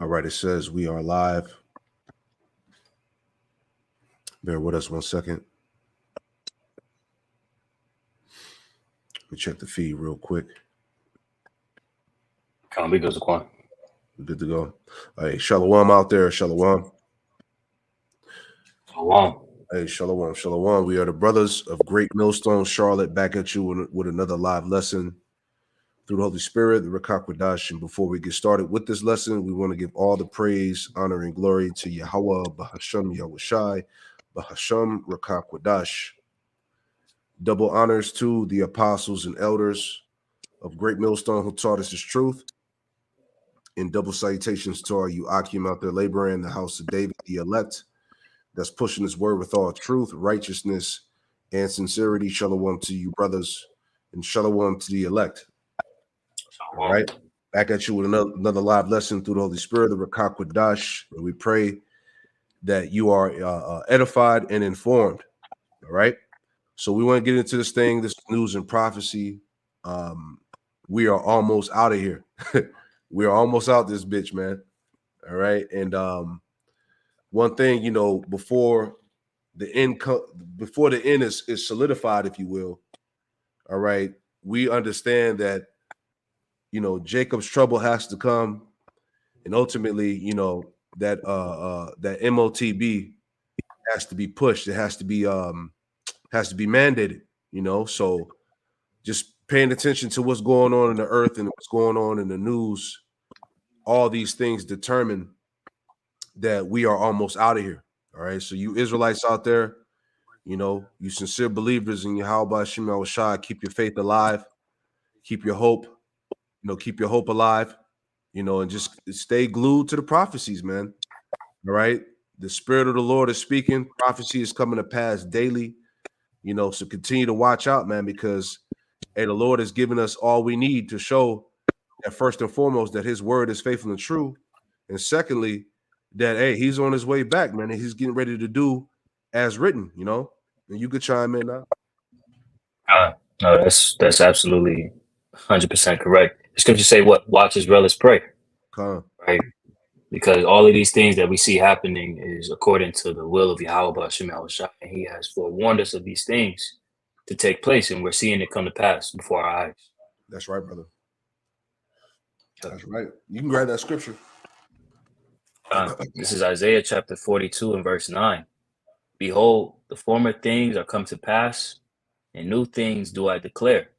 All right, it says we are live. Bear with us 1 second. Let me check the feed real quick. Can't be good, Zaquan. We're good to go. Hey, Shalom out there. Shalom. Shalom. Hey, Shalom. Shalom. We are the brothers of Great Millstone, Charlotte, back at you with another live lesson through the Holy Spirit, the Ruach HaKodesh. And before we get started with this lesson, we want to give all the praise, honor, and glory to Yahweh, Bahasham Yahushai, Bahasham Ruach HaKodesh. Double honors to the apostles and elders of Great Millstone who taught us this truth. And double salutations to our Akim out there laboring in the house of David, the elect, that's pushing his word with all truth, righteousness, and sincerity. Shalom to you, brothers, and shalom to the elect. Shalom. All right. Back at you with another live lesson through the Holy Spirit, the Ruach HaKodesh. And we pray that you are edified and informed. All right. So we want to get into this thing, this news and prophecy. We are almost out of here. We are almost out this bitch, man. All right. And one thing, before the end is solidified, if you will. All right. We understand that, Jacob's trouble has to come, and ultimately, that MOTB has to be pushed. It has to be mandated, So just paying attention to what's going on in the earth and what's going on in the news, all these things determine that we are almost out of here. All right. So you Israelites out there, you sincere believers in Yahweh Shema Shai, keep your faith alive, keep your hope, keep your hope alive, and just stay glued to the prophecies, man. All right. The Spirit of the Lord is speaking. Prophecy is coming to pass daily, so continue to watch out, man, because the Lord has given us all we need to show that first and foremost that his word is faithful and true. And secondly, that, hey, he's on his way back, man, and he's getting ready to do as written, and you could chime in now. No, that's absolutely 100% correct. The scriptures say what? Watch as well as pray. Right? Because all of these things that we see happening is according to the will of Yahweh Shema Shai. And he has forewarned us of these things to take place, and we're seeing it come to pass before our eyes. That's right, brother. That's right. You can grab that scripture. This is Isaiah chapter 42 and verse 9. Behold, the former things are come to pass, and new things do I declare.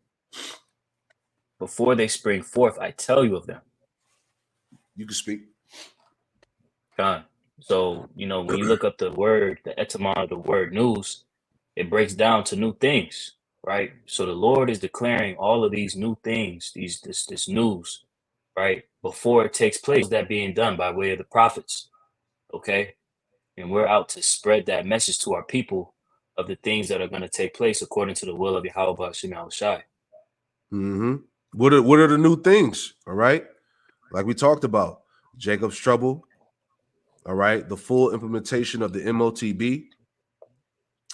Before they spring forth, I tell you of them. You can speak. So, when you look up the word, the etymology of the word news, it breaks down to new things, right? So the Lord is declaring all of these new things, this news, right? Before it takes place, that being done by way of the prophets, okay? And we're out to spread that message to our people of the things that are going to take place according to the will of Yahweh Shema Shai. Mm-hmm. What are the new things? All right. Like we talked about, Jacob's trouble. All right. The full implementation of the MOTB.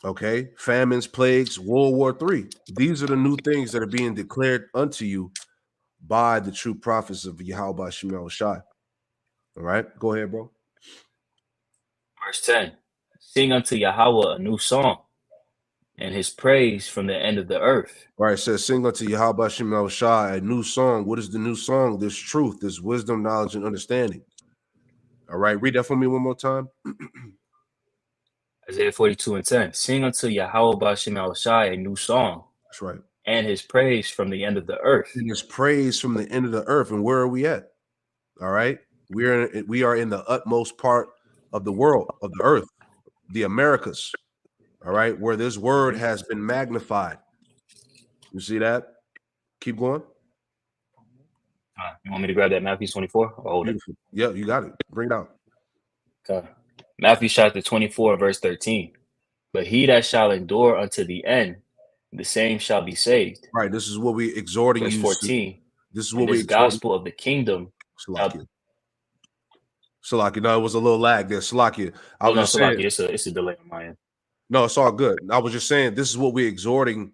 Okay. Famines, plagues, World War III. These are the new things that are being declared unto you by the true prophets of Yahweh Shema Shai. All right. Go ahead, bro. Verse 10. Sing unto Yahweh a new song, and his praise from the end of the earth. All right, it says, sing unto Yahweh Shema Shai a new song. What is the new song? This truth, this wisdom, knowledge, and understanding. All right, read that for me one more time. Isaiah 42 and 10. Sing unto Yahweh Shema Shai a new song. That's right. And his praise from the end of the earth. And his praise from the end of the earth. And where are we at? All right. We are in the utmost part of the world, of the earth, the Americas. All right, where this word has been magnified. You see that? Keep going. You want me to grab that Matthew 24? Or hold Beautiful. Yeah, you got it. Bring it out. Okay. Matthew chapter 24, verse 13. But he that shall endure unto the end, the same shall be saved. Right. This is what we exhorting verse you. 14. This is what this gospel of the kingdom. Salakia. No, it was a little lag there. Salakia. I was just saying. It's a delay on my end. No, it's all good. I was just saying this is what we're exhorting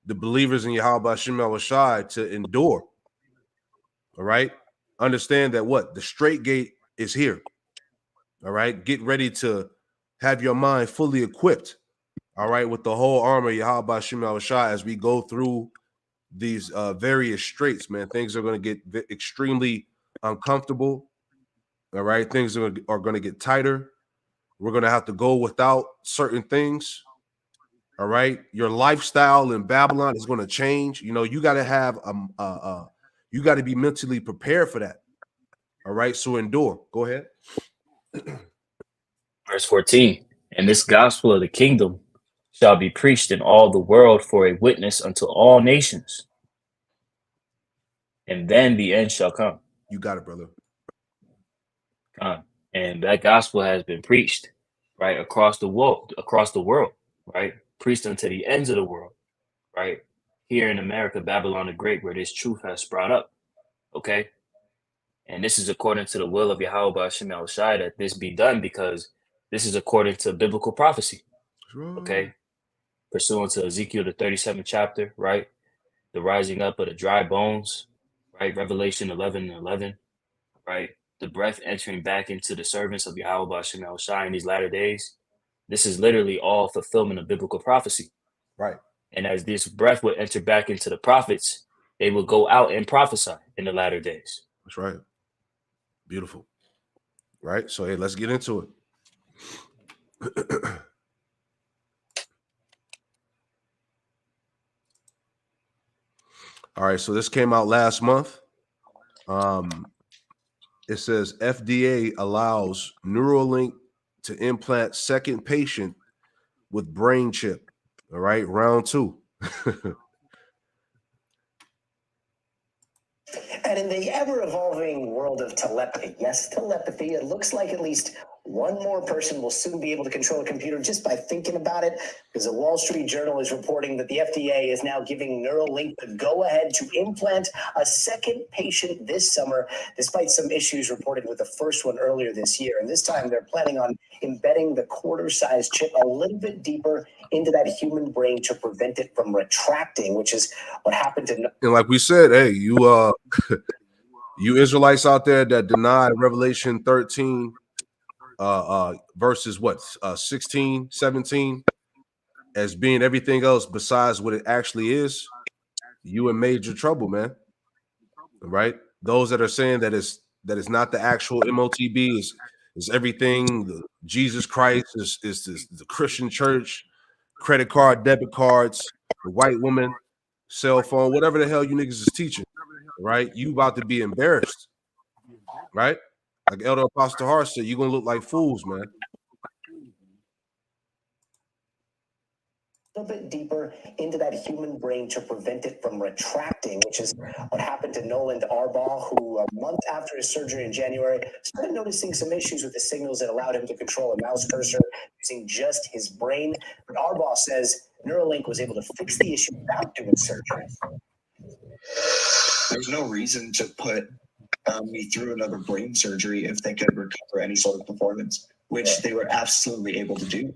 the believers in Yahweh Shema Shai to endure. All right. Understand that what? The straight gate is here. All right. Get ready to have your mind fully equipped. All right. With the whole armor, Yahweh Shem Shai, as we go through these various straits, man, things are going to get extremely uncomfortable. All right. Things are going to get tighter. We're going to have to go without certain things. All right. Your lifestyle in Babylon is going to change. You know, you got to have you got to be mentally prepared for that. All right. So endure. Go ahead. Verse 14. And this gospel of the kingdom shall be preached in all the world for a witness unto all nations. And then the end shall come. You got it, brother. And that gospel has been preached, right, across the world, right? Preached unto the ends of the world, right? Here in America, Babylon the Great, where this truth has sprung up. Okay. And this is according to the will of Yahweh Shem Shai that this be done, because this is according to biblical prophecy. Okay. Pursuant to Ezekiel, the 37th chapter, right? The rising up of the dry bones, right? Revelation 11:11, right? The breath entering back into the servants of Yahweh Shem Shai in these latter days. This is literally all fulfillment of biblical prophecy. Right. And as this breath would enter back into the prophets, they would go out and prophesy in the latter days. That's right. Beautiful. Right. So, hey, let's get into it. All right. So this came out last month. It says FDA allows Neuralink to implant second patient with brain chip. All right. Round 2. And in the ever-evolving world of telepathy, yes, telepathy, it looks like at least one more person will soon be able to control a computer just by thinking about it, because the Wall Street Journal is reporting that the FDA is now giving Neuralink the go-ahead to implant a second patient this summer, despite some issues reported with the first one earlier this year. And this time they're planning on embedding the quarter-sized chip a little bit deeper into that human brain to prevent it from retracting, which is what happened to... And like we said, hey, you you Israelites out there that deny Revelation 13 verses 16, 17 as being everything else besides what it actually is, you in major trouble, man. Right? Those that are saying that is not the actual MOTB, is everything. Jesus Christ is the Christian church, credit card, debit cards, the white woman, cell phone, whatever the hell you niggas is teaching. Right? You about to be embarrassed. Right? Like Elder Apostle Hart said, you're gonna look like fools, man. A little bit deeper into that human brain to prevent it from retracting, which is what happened to Noland Arbaugh, who a month after his surgery in January started noticing some issues with the signals that allowed him to control a mouse cursor using just his brain. But Arbaugh says Neuralink was able to fix the issue without doing surgery. There's no reason to put me through another brain surgery if they could recover any sort of performance, which they were absolutely able to do.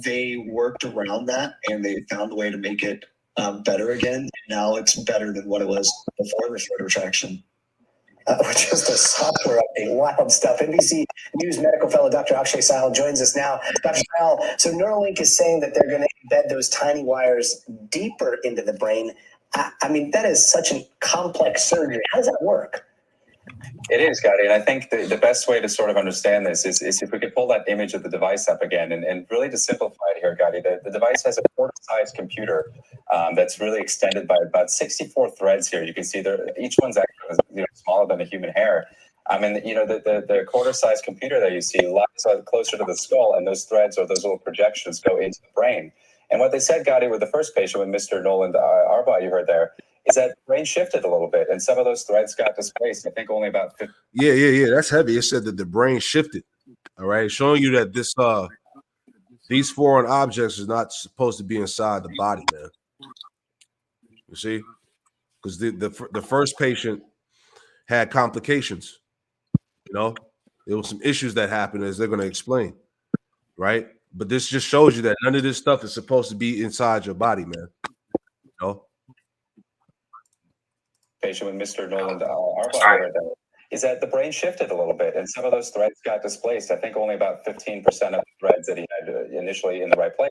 They worked around that and they found a way to make it better again. Now it's better than what it was before the short retraction. Just a software update. Wild stuff. NBC News medical fellow Dr. Akshay Sahal joins us now. Dr. Sahal, so Neuralink is saying that they're going to embed those tiny wires deeper into the brain. I mean, that is such a complex surgery. How does that work? It is, Gadi, and I think the best way to sort of understand this is if we could pull that image of the device up again, and really to simplify it here, Gadi, the device has a quarter-sized computer that's really extended by about 64 threads here. You can see each one's actually smaller than a human hair. And the quarter-sized computer that you see lies closer to the skull, and those threads or those little projections go into the brain. And what they said, Gadi, with the first patient, with Mr. Noland Arbaugh, you heard there, is that brain shifted a little bit, and some of those threads got displaced. I think only about 50. Yeah. That's heavy. It said that the brain shifted. All right, showing you that these foreign objects is not supposed to be inside the body, man. You see, because the first patient had complications. There was some issues that happened, as they're going to explain, right? But this just shows you that none of this stuff is supposed to be inside your body, man. Patient with Mr. Noland Arbaugh. is that the brain shifted a little bit, and some of those threads got displaced. I think only about 15% of the threads that he had initially in the right place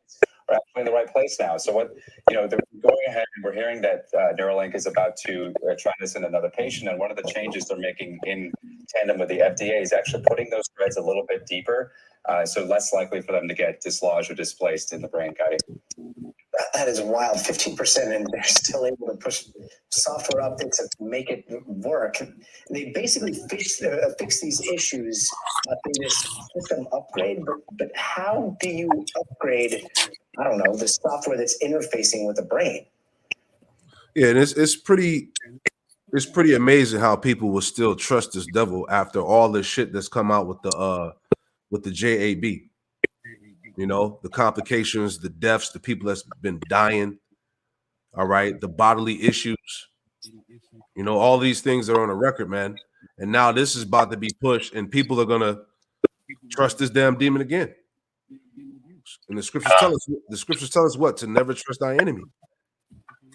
are actually in the right place now. So what, they're going ahead and we're hearing that Neuralink is about to try this in another patient, and one of the changes they're making in tandem with the FDA is actually putting those threads a little bit deeper, so less likely for them to get dislodged or displaced in the brain, Gotti. That is wild. 15%, and they're still able to push software updates to make it work. They basically fix these issues through this system upgrade. But how do you upgrade, I don't know, the software that's interfacing with the brain? Yeah, and it's pretty amazing how people will still trust this devil after all the shit that's come out with the JAB. The complications, the deaths, the people that's been dying, all right, the bodily issues, all these things are on a record, man. And now this is about to be pushed, and people are gonna trust this damn demon again. And the scriptures tell us what? To never trust thy enemy.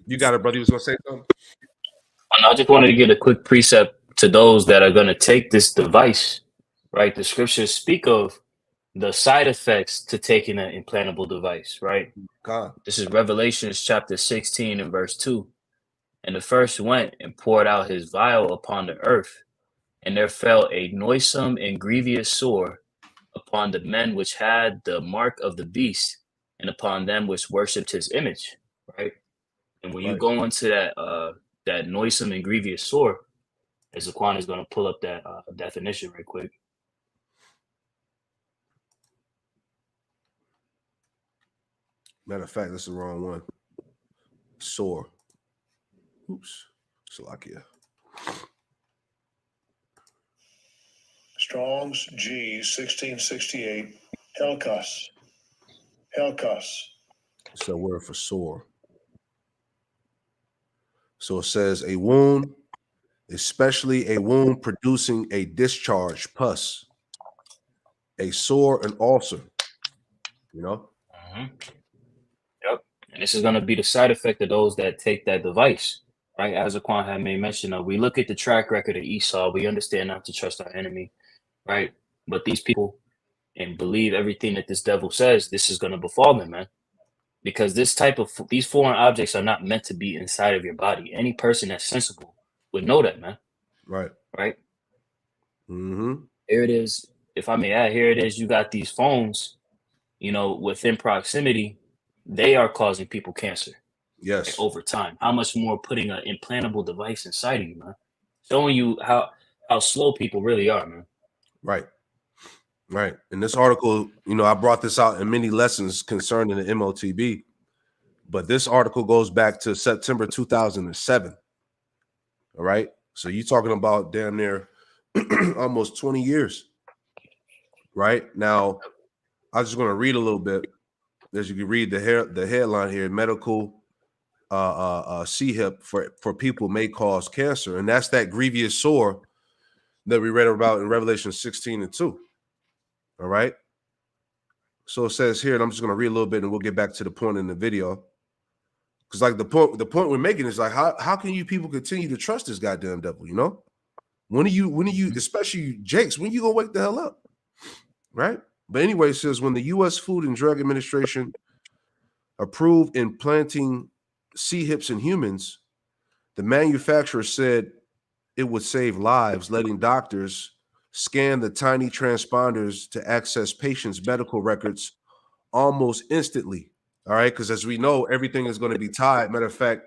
You got it, brother. You was gonna say something? I just wanted to get a quick precept to those that are gonna take this device, right? The scriptures speak of the side effects to taking an implantable device, right? God. This is Revelations chapter 16 and verse 2. And the first went and poured out his vial upon the earth, and there fell a noisome and grievous sore upon the men which had the mark of the beast, and upon them which worshipped his image, right? And when you go into that noisome and grievous sore, as Zaquan is going to pull up that definition right quick. Matter of fact, that's the wrong one. Sore. Oops. Salakia. Strong's G 1668. Helkos. It's a word for sore. So it says a wound, especially a wound producing a discharge, pus, a sore, an ulcer. Mm-hmm. Yep. And this is going to be the side effect of those that take that device, right? As Aquan had made mention of, we look at the track record of Esau. We understand not to trust our enemy, right? But these people and believe everything that this devil says, this is going to befall them, man. Because these foreign objects are not meant to be inside of your body. Any person that's sensible would know that, man. Right. Mm-hmm. Here it is. If I may add, here it is. You got these phones, within proximity, they are causing people cancer. Yes. Over time. How much more putting an implantable device inside of you, man? Showing you how slow people really are, man. Right. In this article, I brought this out in many lessons concerning the MOTB, but this article goes back to September 2007. All right. So you're talking about damn near almost 20 years. Right now, I'm just going to read a little bit. As you can read the headline here, medical C-hip for people may cause cancer. And that's that grievous sore that we read about in Revelation 16 and 2. All right. So it says here, and I'm just going to read a little bit and we'll get back to the point in the video. Because like the point we're making is like, how can you people continue to trust this goddamn devil? When are you, especially you, Jakes, when you gonna wake the hell up? Right. But anyway, it says when the U.S. Food and Drug Administration approved implanting C-hips in humans, the manufacturer said it would save lives, letting doctors scan the tiny transponders to access patients' medical records almost instantly. All right, because as we know, everything is going to be tied. Matter of fact,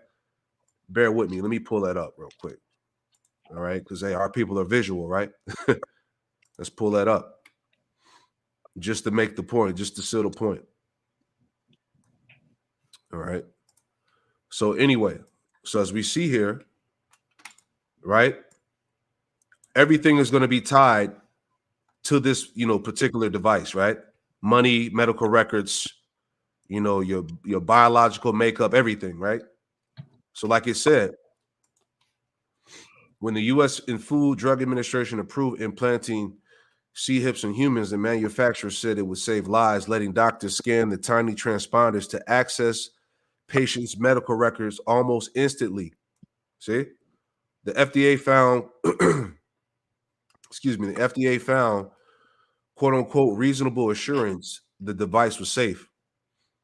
bear with me. Let me pull that up real quick. All right, because our people are visual, right? Let's pull that up. Just to make the point, just to seal the point. All right. So anyway, so as we see here, right, everything is going to be tied to this, particular device, right? Money, medical records, your biological makeup, everything, right? So like it said, when the U.S. Food Drug Administration approved implanting C-hips in humans, the manufacturer said it would save lives, letting doctors scan the tiny transponders to access patients' medical records almost instantly. See? The FDA found the FDA found, quote unquote, reasonable assurance the device was safe.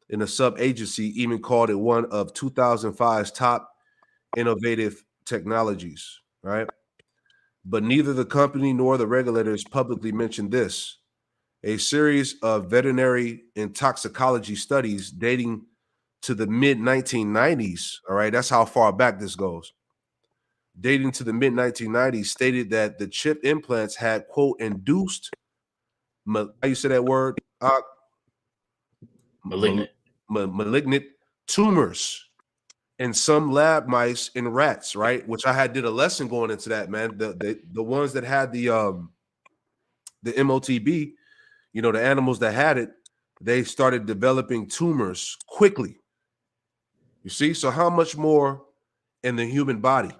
And the sub-agency even called it one of 2005's top innovative technologies, right? But neither the company nor the regulators publicly mentioned this. A series of veterinary and toxicology studies dating to the mid 1990s, all right, that's how far back this goes, dating to the mid 1990s, stated that the chip implants had, quote, induced, how you say that word? Malignant. Malignant tumors in some lab mice and rats, right? Which I did a lesson going into that, man. The ones that had the MOTB, you know, the animals that had it, they started developing tumors quickly. You see, so how much more in the human body?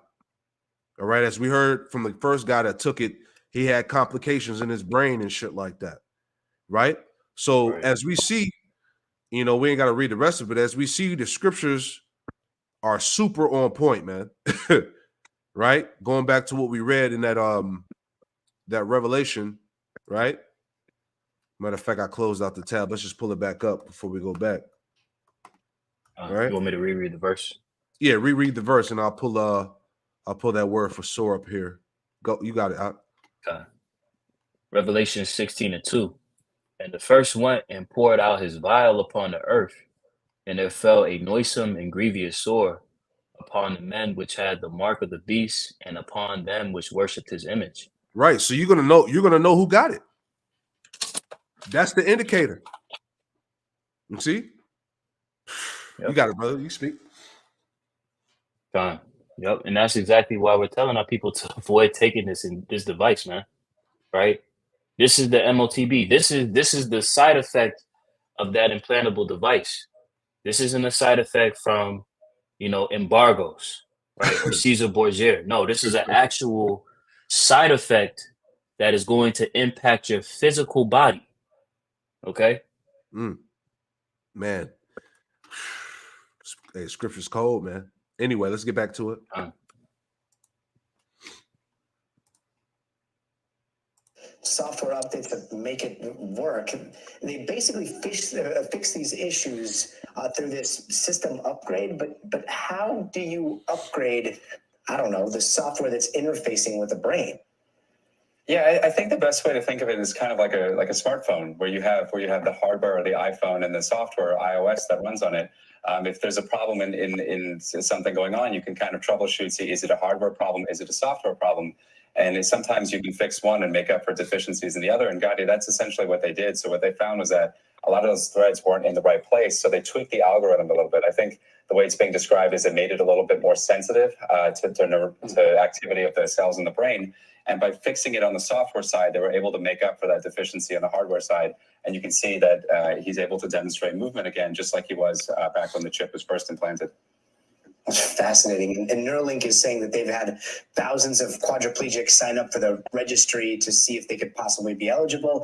All right, as we heard from the first guy that took it, he had complications in his brain and shit like that, right? So Right. as we see, you know, we ain't got to read the rest of it. As we see, the scriptures are super on point, man. Right? Going back to what we read in that Revelation, right? Matter of fact, I closed out the tab. Let's just pull it back up before we go back. Right? You want me to reread the verse? Yeah, reread the verse, and I'll pull that word for sore up here. Go, you got it. Okay. Revelation 16:2. And the first went and poured out his vial upon the earth, and there fell a noisome and grievous sore upon the men which had the mark of the beast, and upon them which worshipped his image. Right. So you're gonna know who got it. That's the indicator. You see? Yep. You got it, brother. You speak. Fine. Yep. And that's exactly why we're telling our people to avoid taking this device, man. Right? This is the MOTB. This is the side effect of that implantable device. This isn't a side effect from, you know, embargoes, right? Or Caesar Borgia. No, this is an actual side effect that is going to impact your physical body. Okay? Man. Hey, scripture's cold, man. Anyway, let's get back to it. Software updates that make it work. They basically fix these issues through this system upgrade. But how do you upgrade? I don't know, the software that's interfacing with the brain. Yeah, I think the best way to think of it is kind of like a smartphone where you have the hardware or the iPhone and the software iOS that runs on it. If there's a problem in something going on, you can kind of troubleshoot. See, is it a hardware problem? Is it a software problem? And sometimes you can fix one and make up for deficiencies in the other. And Gadi, that's essentially what they did. So what they found was that a lot of those threads weren't in the right place. So they tweaked the algorithm a little bit. I think the way it's being described is it made it a little bit more sensitive to activity of the cells in the brain. And by fixing it on the software side, they were able to make up for that deficiency on the hardware side. And you can see that he's able to demonstrate movement again, just like he was back when the chip was first implanted. Fascinating. And Neuralink is saying that they've had thousands of quadriplegics sign up for the registry to see if they could possibly be eligible.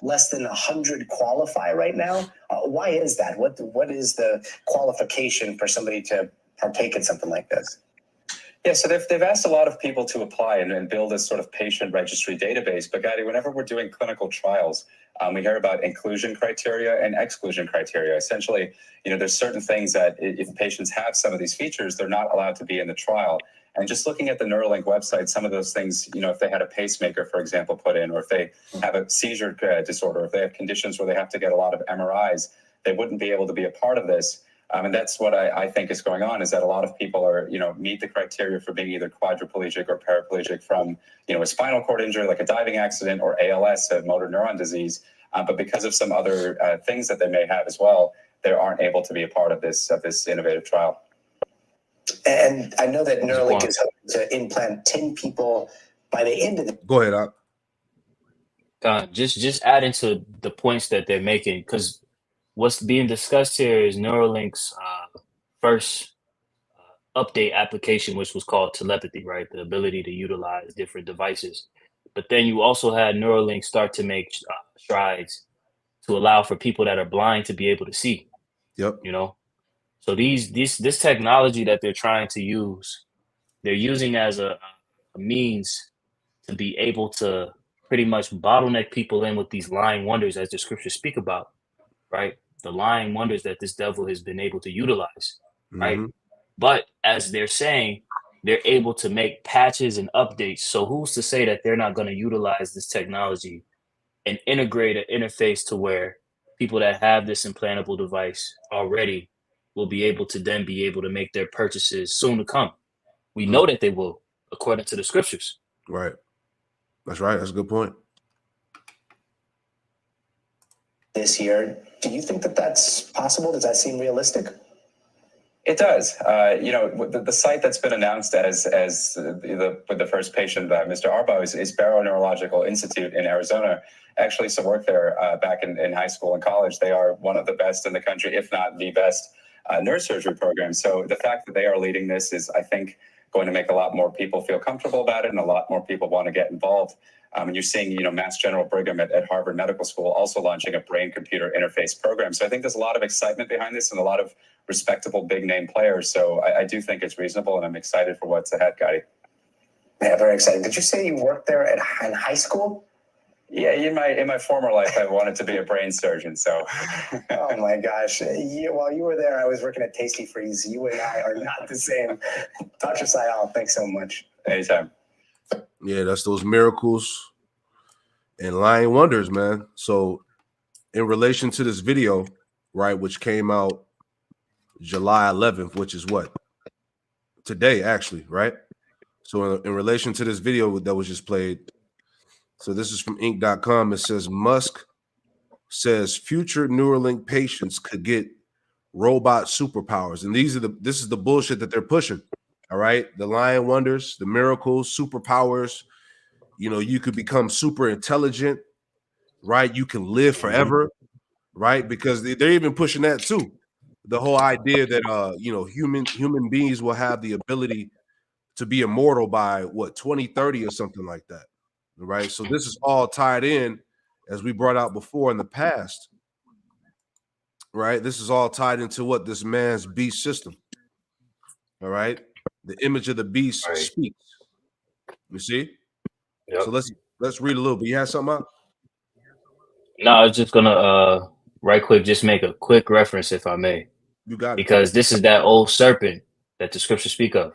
Less than 100 qualify right now. Why is that? What is the qualification for somebody to partake in something like this? Yeah, so they've asked a lot of people to apply and build this sort of patient registry database. But Gadi, whenever we're doing clinical trials, we hear about inclusion criteria and exclusion criteria. Essentially, you know, there's certain things that if patients have some of these features, they're not allowed to be in the trial. And just looking at the Neuralink website, some of those things, you know, if they had a pacemaker, for example, put in, or if they have a seizure disorder, if they have conditions where they have to get a lot of MRIs, they wouldn't be able to be a part of this. And that's what I think is going on, is that a lot of people are, you know, meet the criteria for being either quadriplegic or paraplegic from, you know, a spinal cord injury, like a diving accident, or ALS, a motor neuron disease. But because of some other things that they may have as well, they aren't able to be a part of this innovative trial. And I know that Neuralink is hoping to implant 10 people by the end of the. Go ahead, Just adding to the points that they're making, because what's being discussed here is Neuralink's first update application, which was called telepathy, right? The ability to utilize different devices. But then you also had Neuralink start to make strides to allow for people that are blind to be able to see. Yep. You know, so this technology that they're trying to use, they're using as a means to be able to pretty much bottleneck people in with these lying wonders, as the scriptures speak about, right? The lying wonders that this devil has been able to utilize, right? Mhm. But as they're saying, they're able to make patches and updates. So who's to say that they're not going to utilize this technology and integrate an interface to where people that have this implantable device already will be able to then be able to make their purchases soon to come. We know that they will, according to the scriptures. Right. That's right. That's a good point. This year, do you think that that's possible? Does that seem realistic? It does. The site that's been announced as with the first patient, Mr. Arbo, is Barrow Neurological Institute in Arizona. I actually used to work there back in high school and college. They are one of the best in the country, if not the best neurosurgery program. So the fact that they are leading this is, I think, going to make a lot more people feel comfortable about it, and a lot more people want to get involved. And you're seeing, Mass General Brigham at Harvard Medical School also launching a brain-computer interface program. So I think there's a lot of excitement behind this and a lot of respectable big-name players. So I do think it's reasonable, and I'm excited for what's ahead, Gotti. Yeah, very exciting. Did you say you worked there in high school? Yeah, in my former life, I wanted to be a brain surgeon. So, oh my gosh! While you were there, I was working at Tasty Freeze. You and I are not the same. Dr. Sayal, thanks so much. Anytime. Yeah, that's those miracles and lying wonders, man. So, in relation to this video, right, which came out July 11th, which is what? Today, actually, right? So, in relation to this video that was just played, so this is from Inc.com. It says Musk says future Neuralink patients could get robot superpowers, and this is the bullshit that they're pushing. All right, the lying wonders, the miracles, superpowers. You could become super intelligent, right? You can live forever, right? Because they're even pushing that too. The whole idea that human beings will have the ability to be immortal by 2030 or something like that, right? So this is all tied in, as we brought out before in the past, right? This is all tied into what this man's beast system. All right, the image of the beast speaks. You see? Yep. So let's read a little bit. You have something up? No, I was just gonna right quick just make a quick reference, if I may. You got it. Because this is that old serpent that the scriptures speak of,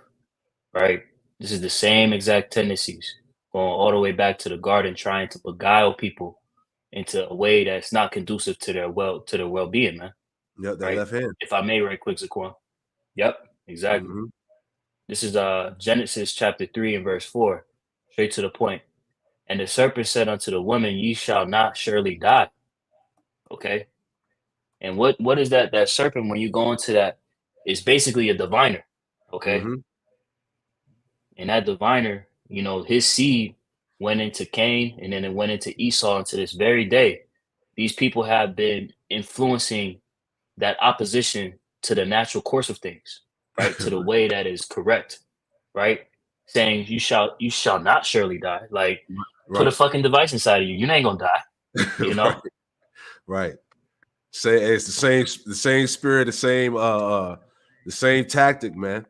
right? This is the same exact tendencies going all the way back to the garden, trying to beguile people into a way that's not conducive to their well-being, man. Yep, that left hand. If I may, right quick, Zaquan. Yep, exactly. Mm-hmm. This is Genesis chapter 3 and verse 4, straight to the point. And the serpent said unto the woman, ye shall not surely die. Okay. And what is that? That serpent, when you go into that, is basically a diviner. Okay. Mm-hmm. And that diviner, his seed went into Cain, and then it went into Esau. And to this very day, these people have been influencing that opposition to the natural course of things, right? To the way that is correct, right? Saying you shall not surely die. Like, put a fucking device inside of you. You ain't gonna die. Right. Say it's the same spirit, the same tactic, man.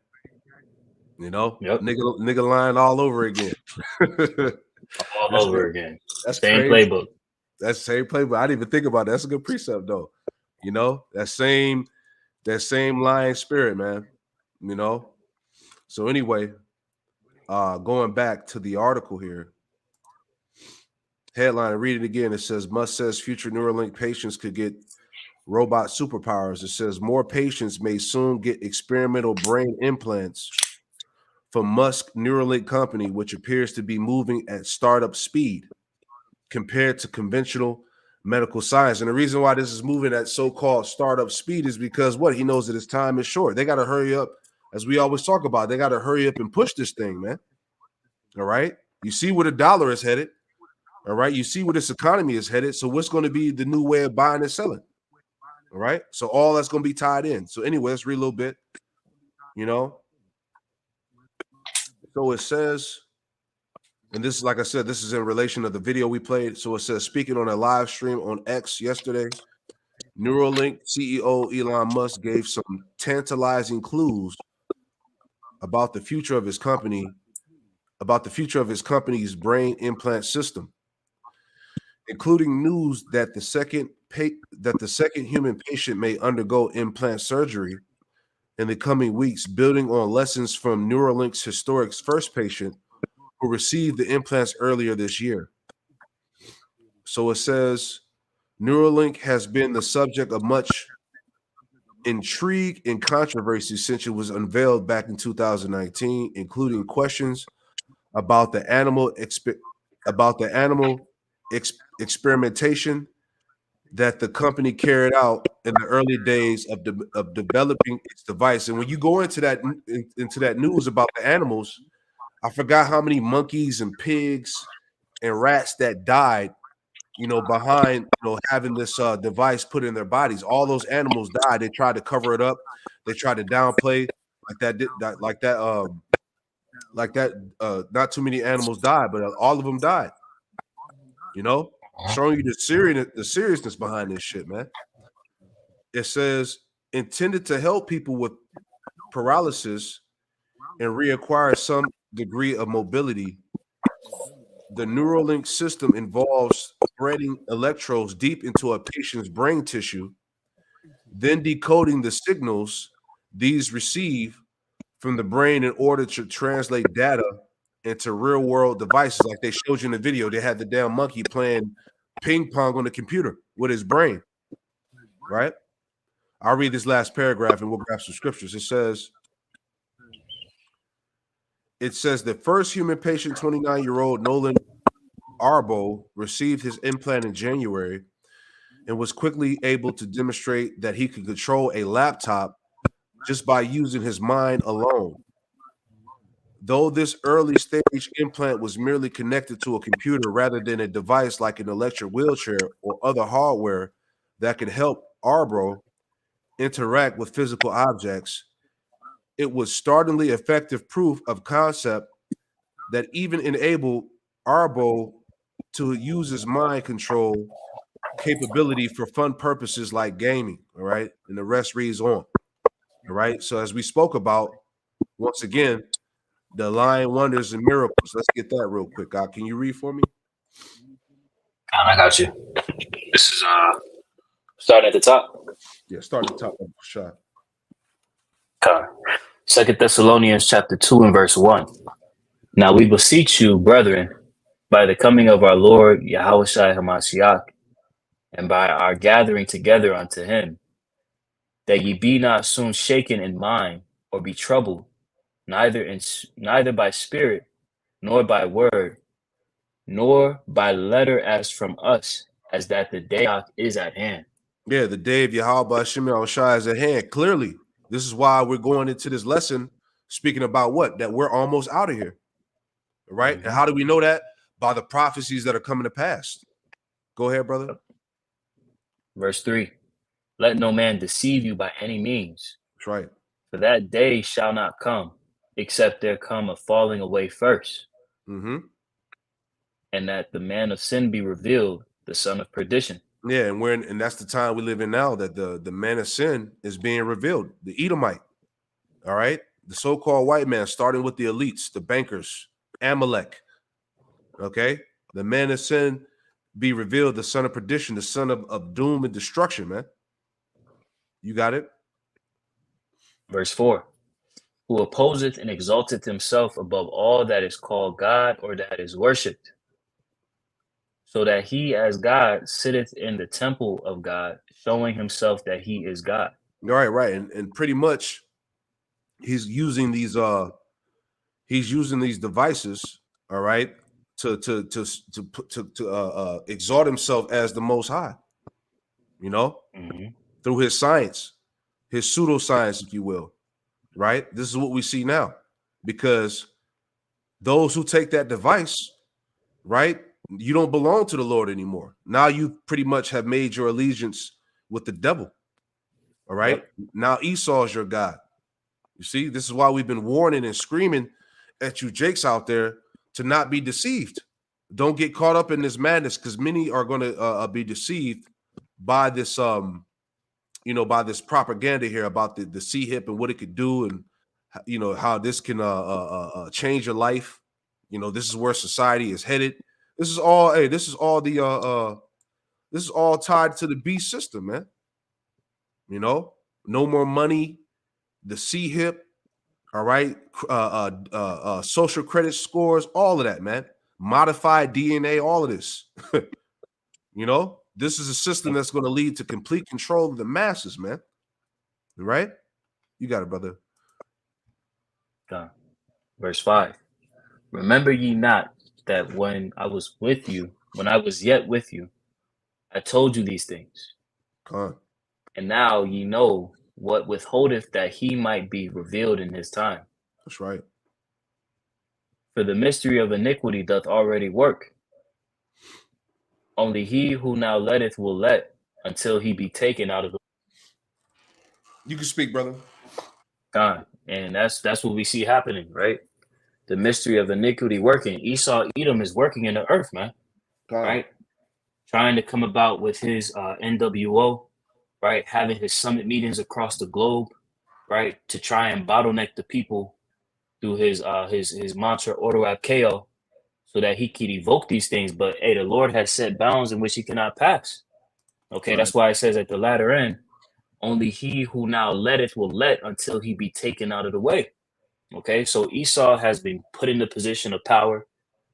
Yep. Nigga lying all over again. all over again. That's same crazy. Playbook. That's the same playbook. I didn't even think about that. That's a good precept, though. That same lying spirit, man. So anyway, going back to the article here. Headline, read it again. It says, Musk says future Neuralink patients could get robot superpowers. It says more patients may soon get experimental brain implants from Musk Neuralink company, which appears to be moving at startup speed compared to conventional medical science. And the reason why this is moving at so-called startup speed is because he knows that his time is short. They got to hurry up, as we always talk about. They got to hurry up and push this thing, man. All right. You see where the dollar is headed. All right. You see where this economy is headed. So what's going to be the new way of buying and selling? All right. So all that's going to be tied in. So anyway, let's read a little bit, So it says, and this is, like I said, this is in relation to the video we played. So it says, speaking on a live stream on X yesterday, Neuralink CEO Elon Musk gave some tantalizing clues about the future of his company about the future of his company's brain implant system, including news that the second human patient may undergo implant surgery in the coming weeks, building on lessons from Neuralink's historic first patient who received the implants earlier this year. So it says Neuralink has been the subject of much intrigue and controversy since it was unveiled back in 2019, including questions about the animal experimentation that the company carried out in the early days of developing its device. And when you go into that news about the animals, I forgot how many monkeys and pigs and rats that died, behind, having this device put in their bodies. All those animals died. They tried to cover it up. They tried to downplay not too many animals died, but all of them died. Showing you the seriousness behind this shit, man. It says intended to help people with paralysis and reacquire some degree of mobility. The Neuralink system involves threading electrodes deep into a patient's brain tissue, then decoding the signals these receive from the brain in order to translate data into real-world devices. Like they showed you in the video, they had the damn monkey playing ping pong on the computer with his brain, right? I'll read this last paragraph and we'll grab some scriptures. It says the first human patient, 29-year-old Nolan Arbo, received his implant in January and was quickly able to demonstrate that he could control a laptop just by using his mind alone. Though this early stage implant was merely connected to a computer rather than a device like an electric wheelchair or other hardware that could help Arbo interact with physical objects, it was startlingly effective proof of concept that even enabled Arbo to use his mind control capability for fun purposes like gaming. All right. And the rest reads on. All right. So as we spoke about, once again, the lying wonders and miracles. Let's get that real quick. God, can you read for me? I got you. This is starting at the top. Yeah, start at the top of the shot. Okay. 2 Thessalonians chapter 2 and verse 1. Now we beseech you, brethren, by the coming of our Lord Yahushua Hamashiach, and by our gathering together unto him, that ye be not soon shaken in mind, or be troubled, neither by spirit, nor by word, nor by letter as from us, as that the day is at hand. Yeah, the day of Yahweh Hashem Yahushua is at hand. Clearly, this is why we're going into this lesson speaking about what? That we're almost out of here. Right? And how do we know that? By the prophecies that are coming to pass. Go ahead, brother. Verse 3. Let no man deceive you by any means. That's right. For that day shall not come, except there come a falling away first. And that the man of sin be revealed, the son of perdition. Yeah, and that's the time we live in now, that the man of sin is being revealed. The Edomite. All right. The so-called white man, starting with the elites, the bankers, Amalek. Okay. The man of sin be revealed, the son of perdition, the son of doom and destruction, man. You got it? Verse 4. Who opposeth and exalteth himself above all that is called God or that is worshipped, so that he as God sitteth in the temple of God, showing himself that he is God. Right. And pretty much he's using these devices, all right, to exalt himself as the Most High, through his science, his pseudoscience, if you will. Right? This is what we see now, because those who take that device, right, you don't belong to the Lord anymore. Now you pretty much have made your allegiance with the devil. All right. Yep. Now Esau is your God. You see, this is why we've been warning and screaming at you Jakes out there to not be deceived. Don't get caught up in this madness, because many are going to be deceived by this by this propaganda here about the C-hip and what it could do, and how this can change your life, You know, this is where society is headed. This is all, hey, this is all tied to the beast system, man. You know, no more money, the C-hip, all right, social credit scores, all of that, man. Modified DNA, all of this. You know, this is a system that's going to lead to complete control of the masses, man. Right? You got it, brother. Verse 5. Remember ye not that when I was yet with you, I told you these things. Con. And now ye know what withholdeth that he might be revealed in his time. That's right. For the mystery of iniquity doth already work. Only he who now letteth will let until he be taken out of the You can speak, brother. God. And that's what we see happening, right? The mystery of iniquity working. Esau Edom is working in the earth, man. Con. Right? Trying to come about with his NWO, right? Having his summit meetings across the globe, right? To try and bottleneck the people through his mantra Ordo ab Chao, so that he could evoke these things. But hey, the Lord has set bounds in which he cannot pass. Okay, Right. that's why it says at the latter end, only he who now letteth will let until he be taken out of the way. Okay, so Esau has been put in the position of power,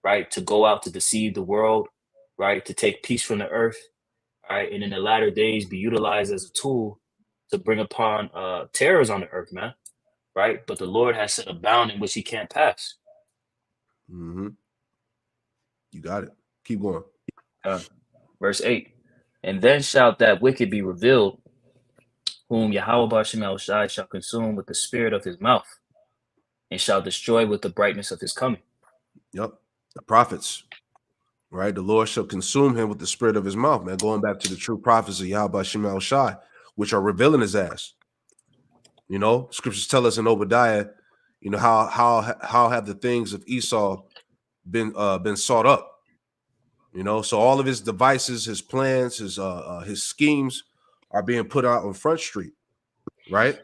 right, to go out to deceive the world, right, to take peace from the earth, right, and in the latter days be utilized as a tool to bring upon terrors on the earth, man, right? But the Lord has set a bound in which he can't pass. Mm-hmm. You got it. Keep going. Verse 8, and then shalt that wicked be revealed, whom Yahweh Bashem El Shai shall consume with the spirit of his mouth, and shall destroy with the brightness of his coming. Yep. The prophets, right? The Lord shall consume him with the spirit of his mouth, man. Going back to the true prophets of Yahweh Shema Shai, which are revealing his ass. You know, scriptures tell us in Obadiah, you know, how have the things of Esau been sought up? You know, so all of his devices, his plans, his schemes are being put out on Front Street, right?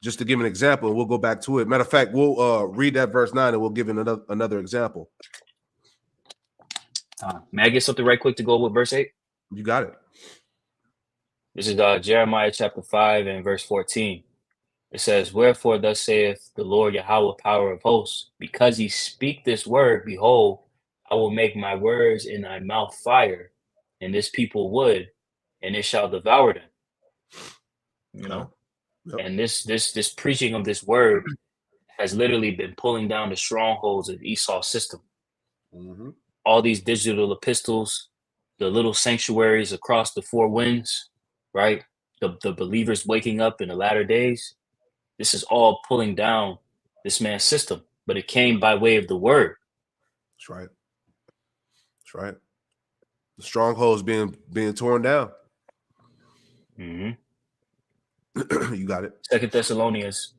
Just to give an example, and we'll go back to it. Matter of fact, we'll read that verse 9 and we'll give another example. May I get something right quick to go with verse 8? You got it. This is Jeremiah chapter 5 and verse 14. It says, wherefore thus saith the Lord Yahweh, power of hosts, because ye speak this word, behold, I will make my words in thy mouth fire, and this people wood, and it shall devour them. You know, Yep. and this preaching of this word has literally been pulling down the strongholds of Esau's system. Mm-hmm. All these digital epistles, the little sanctuaries across the four winds, right? The believers waking up in the latter days. This is all pulling down this man's system, but it came by way of the word. That's right. That's right. The strongholds being torn down. Mm-hmm. You got it. 2 Thessalonians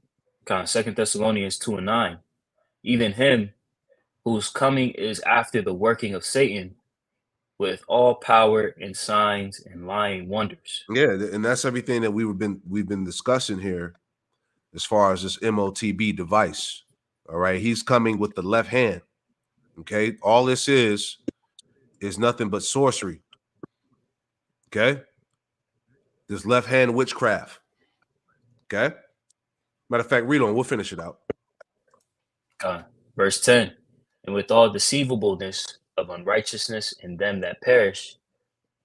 2:9. Even him whose coming is after the working of Satan with all power and signs and lying wonders. Yeah, and that's everything that we've been discussing here as far as this MOTB device. All right. He's coming with the left hand. Okay. All this is nothing but sorcery. Okay. This left hand witchcraft. Okay. Matter of fact, read on. We'll finish it out. Verse 10. And with all deceivableness of unrighteousness in them that perish,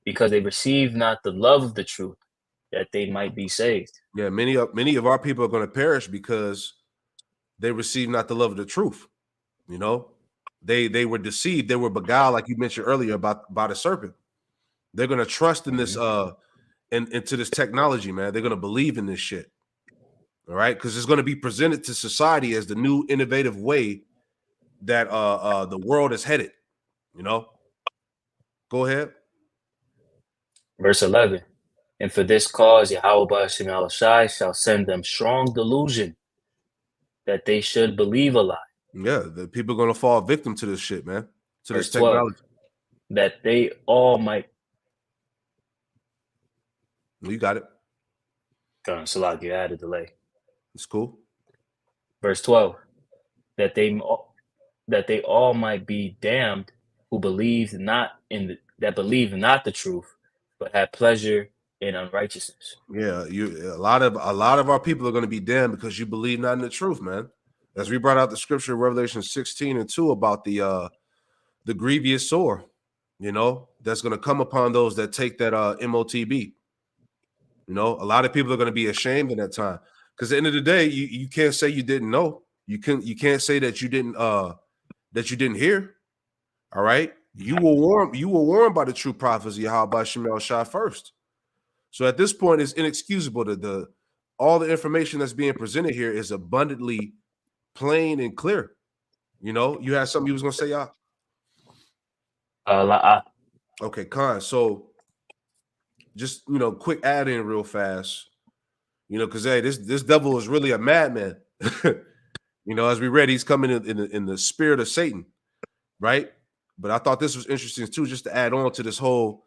because they receive not the love of the truth, that they might be saved. Yeah, many of our people are going to perish because they receive not the love of the truth. You know, they were deceived. They were beguiled, like you mentioned earlier about a serpent. They're going to trust in this into this technology, man. They're going to believe in this shit. All right, because it's going to be presented to society as the new innovative way that the world is headed. You know, go ahead. Verse 11. And for this cause Yahweh Bashem El Shai shall send them strong delusion, that they should believe a lie. Yeah, the people are going to fall victim to this shit, man. To Verse this technology. 12. That they all might. You got it. Salaki, I had a delay. It's cool. Verse 12. That that they all might be damned who believed not in that believed not the truth, but had pleasure in unrighteousness. Yeah, a lot of our people are going to be damned because you believe not in the truth, man. As we brought out the scripture, Revelation 16:2, about the grievous sore, that's going to come upon those that take that MOTB. A lot of people are going to be ashamed in that time, because at the end of the day, you can't say you didn't know. You can't say that you didn't hear. All right, you were warned by the true prophets, Yahweh Shemel Shah first. So at this point, it's inexcusable that all the information that's being presented here is abundantly plain and clear. You had something you was gonna say, y'all? Okay, Khan. So just quick add in real fast. Because hey, this devil is really a madman. As we read, he's coming in the spirit of Satan, right? But I thought this was interesting too, just to add on to this whole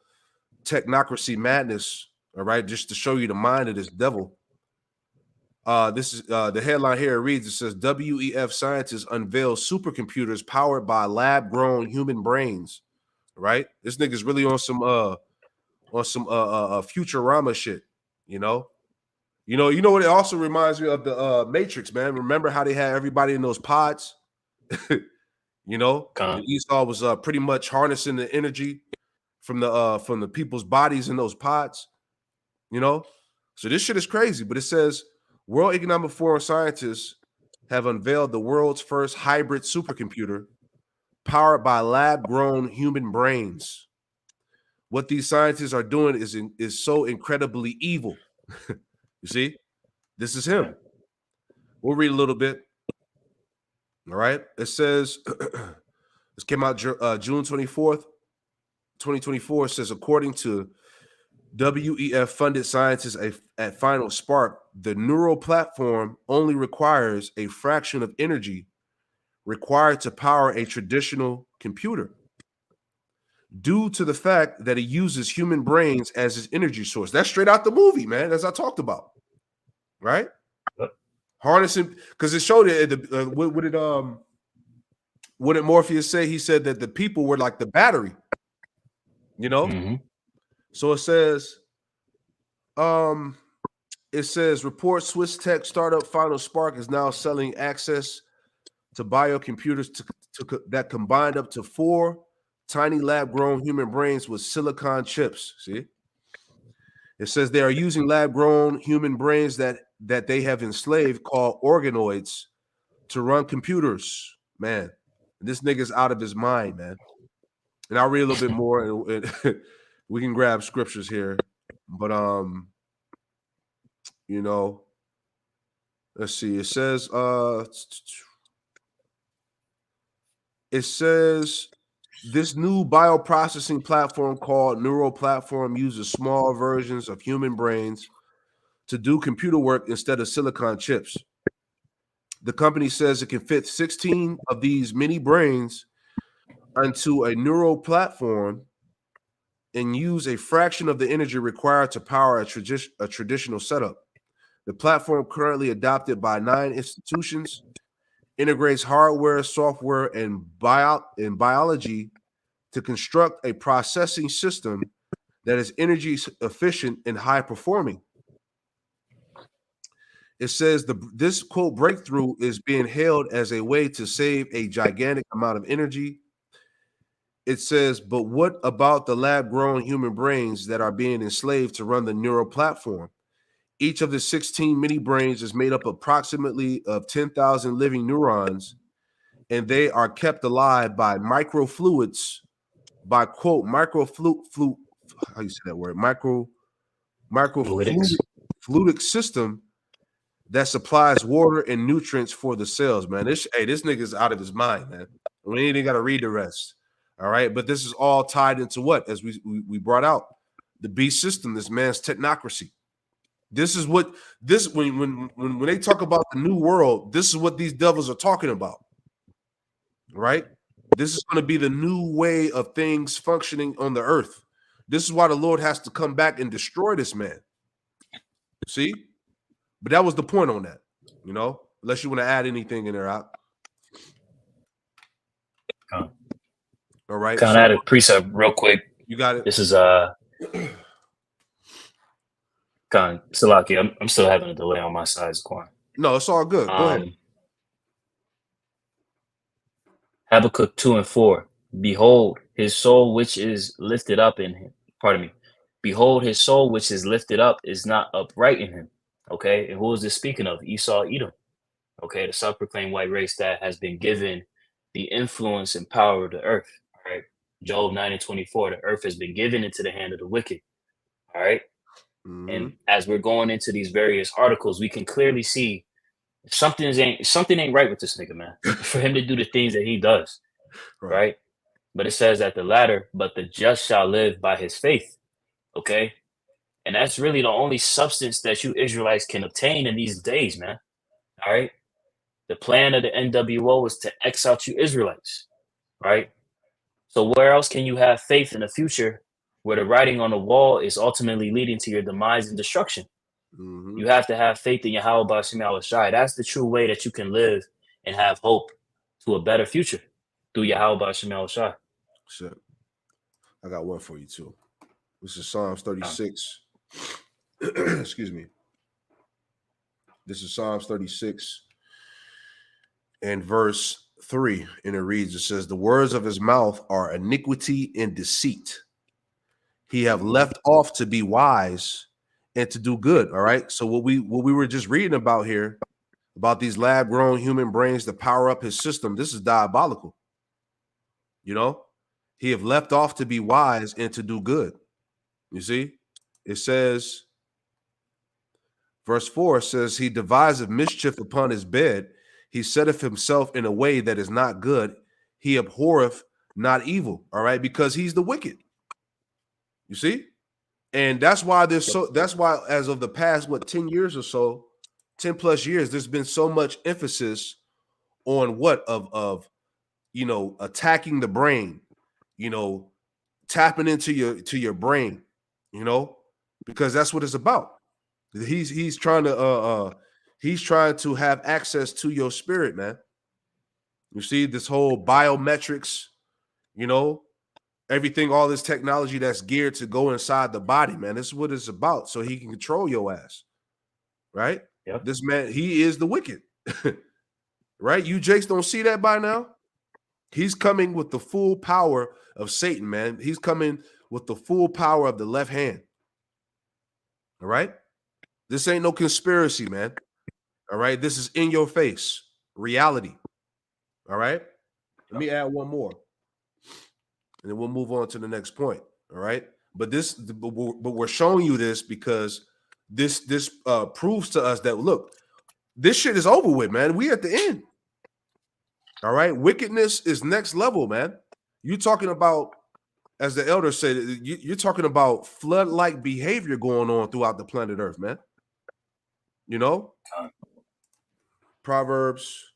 technocracy madness. All right, just to show you the mind of this devil. This is the headline here. It reads, it says, WEF scientists unveil supercomputers powered by lab-grown human brains. Right? This nigga's really on some Futurama shit. You know what it also reminds me of? The Matrix, man. Remember how they had everybody in those pods? Esau was pretty much harnessing the energy from the people's bodies in those pods. So this shit is crazy. But it says World Economic Forum scientists have unveiled the world's first hybrid supercomputer powered by lab-grown human brains. What these scientists are doing is so incredibly evil. You see, this is him. We'll read a little bit. All right. It says this came out June 24th, 2024. It says, according to WEF funded scientists at Final Spark, the neural platform only requires a fraction of energy required to power a traditional computer, due to the fact that it uses human brains as its energy source. That's straight out the movie, man, as I talked about. Right? Harnessing, because it showed it. What did Morpheus say? He said that the people were like the battery. Mm-hmm. So it says, report Swiss tech startup Final Spark is now selling access to biocomputers that combined up to 4 tiny lab-grown human brains with silicon chips. See, it says they are using lab-grown human brains that they have enslaved, called organoids, to run computers. Man, this nigga's out of his mind, man. And I'll read a little bit more, and we can grab scriptures here. But let's see. It says this new bioprocessing platform called Neural Platform uses small versions of human brains to do computer work instead of silicon chips. The company says it can fit 16 of these mini brains onto a neural platform and use a fraction of the energy required to power a traditional setup. The platform, currently adopted by 9 institutions, integrates hardware, software, and biology to construct a processing system that is energy efficient and high performing. It says this quote breakthrough is being hailed as a way to save a gigantic amount of energy. It says, but what about the lab-grown human brains that are being enslaved to run the neural platform? Each of the 16 mini brains is made up approximately of 10,000 living neurons, and they are kept alive by microfluids, by quote how you say that word? Microfluidic system that supplies water and nutrients for the cells, man. This nigga's out of his mind, man. We ain't even got to read the rest. All right, but this is all tied into what? As we brought out, the beast system, this man's technocracy. This is what when they talk about the new world, this is what these devils are talking about. Right? This is going to be the new way of things functioning on the earth. This is why the Lord has to come back and destroy this man. See? But that was the point on that, unless you want to add anything in there out. All right. kind of add a precept real quick. You got it. This is kind of Salaki. I'm still having a delay on my side, Quan. No, it's all good. Go ahead. Habakkuk 2:4. Behold, his soul which is lifted up in him. Pardon me. Behold, his soul which is lifted up is not upright in him. Okay, and who is this speaking of? Esau, Edom. Okay, the self-proclaimed white race that has been given the influence and power of the earth. All right, Job 9:24. The earth has been given into the hand of the wicked. All right, and as we're going into these various articles, we can clearly see something ain't right with this nigga, man. For him to do the things that he does, right? But it says at the latter, but the just shall live by his faith. Okay, and that's really the only substance that you Israelites can obtain in these days, man. All right. The plan of the NWO was to X out you Israelites, right? So where else can you have faith in the future where the writing on the wall is ultimately leading to your demise and destruction? You have to have faith in Yahweh B'Shem Yahushai. That's the true way that you can live and have hope to a better future through Yahweh B'Shem Yahushai. Shit. I got one for you too. This is Psalms 36. Excuse me. This is Psalms 36 and verse 3. And it reads, it says, the words of his mouth are iniquity and deceit. He have left off to be wise and to do good. All right. So what we were just reading about here, about these lab-grown human brains to power up his system, this is diabolical. You know, he have left off to be wise and to do good. You see, it says, verse 4 says, he deviseth mischief upon his bed. He setteth himself in a way that is not good. He abhorreth not evil. All right, because he's the wicked. You see? And that's why that's why as of the past, 10 years or so, 10 plus years, there's been so much emphasis on you know, attacking the brain, you know, tapping into your brain, you know, because that's what it's about. He's trying to have access to your spirit, man. You see this whole biometrics, you know, everything, all this technology that's geared to go inside the body, man. This is what it's about. So he can control your ass, right? Yep. This man, he is the wicked, right? You Jakes don't see that by now. He's coming with the full power of Satan, man. He's coming with the full power of the left hand. All right. This ain't no conspiracy, man. All right. This is in your face reality. All right. Let me add one more, and then we'll move on to the next point. All right. But we're showing you this because this proves to us that, look, this shit is over with, man. We at the end. All right. Wickedness is next level, man. You're talking about, as the elder said, you're talking about flood-like behavior going on throughout the planet Earth, man. You know? Proverbs